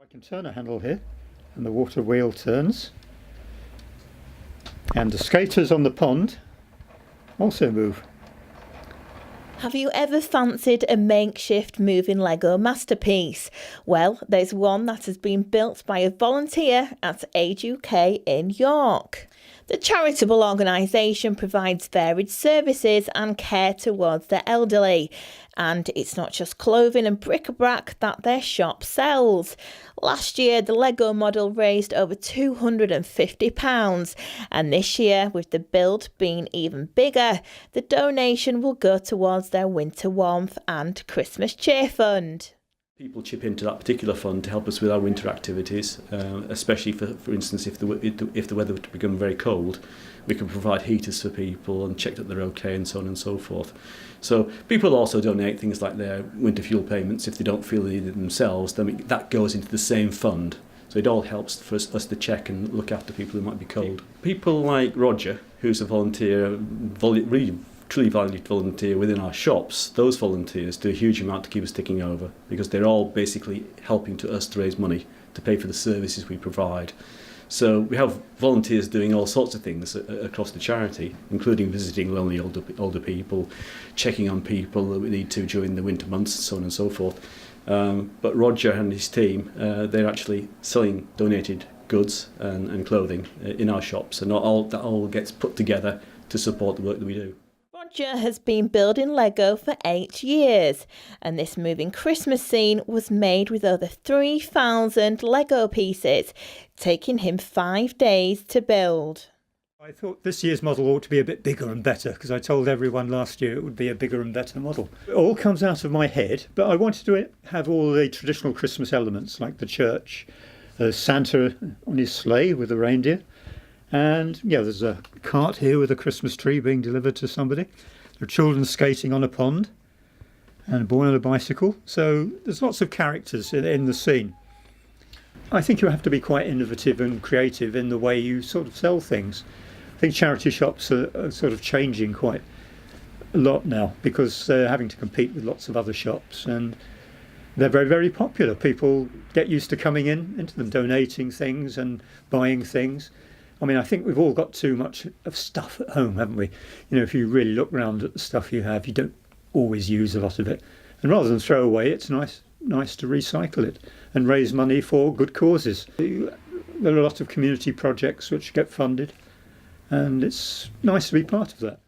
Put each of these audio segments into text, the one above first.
I can turn a handle here and the water wheel turns, and the skaters on the pond also move. Have you ever fancied a makeshift moving Lego masterpiece? Well, there's one that has been built by a volunteer at Age UK in York. The charitable organisation provides varied services and care towards the elderly. And it's not just clothing and bric-a-brac that their shop sells. Last year, the Lego model raised over £250. And this year, with the build being even bigger, the donation will go towards their winter warmth and Christmas cheer fund. People chip into that particular fund to help us with our winter activities, especially for instance if the weather were to become very cold, we can provide heaters for people and check that they're okay and so on and so forth. So people also donate things like their winter fuel payments if they don't feel they need it themselves. Then that goes into the same fund. So it all helps for us to check and look after people who might be cold. People like Roger, who's a volunteer, really truly valued volunteer within our shops, those volunteers do a huge amount to keep us ticking over because they're all basically helping us to raise money to pay for the services we provide. So we have volunteers doing all sorts of things across the charity, including visiting lonely older people, checking on people that we need to during the winter months, so on and so forth. But Roger and his team, they're actually selling donated goods and clothing in our shops, and that all gets put together to support the work that we do. Roger has been building Lego for 8 years, and this moving Christmas scene was made with over 3,000 Lego pieces, taking him 5 days to build. I thought this year's model ought to be a bit bigger and better because I told everyone last year it would be a bigger and better model. It all comes out of my head, but I wanted to have all the traditional Christmas elements like the church, Santa on his sleigh with the reindeer. And yeah, there's a cart here with a Christmas tree being delivered to somebody. There are children skating on a pond and a boy on a bicycle. So there's lots of characters in the scene. I think you have to be quite innovative and creative in the way you sort of sell things. I think charity shops are sort of changing quite a lot now because they're having to compete with lots of other shops, and they're very, very popular. People get used to coming into them, donating things and buying things. I mean, I think we've all got too much of stuff at home, haven't we? You know, if you really look round at the stuff you have, you don't always use a lot of it. And rather than throw away, it's nice to recycle it and raise money for good causes. There are a lot of community projects which get funded, and it's nice to be part of that.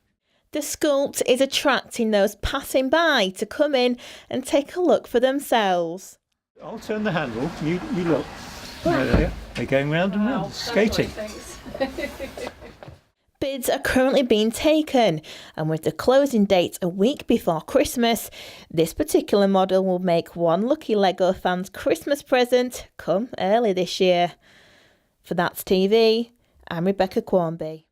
The sculpt is attracting those passing by to come in and take a look for themselves. I'll turn the handle, you look. They're going round and round, skating. Bids are currently being taken, and with the closing date a week before Christmas, this particular model will make one lucky Lego fan's Christmas present come early this year. For That's TV, I'm Rebecca Quarmby.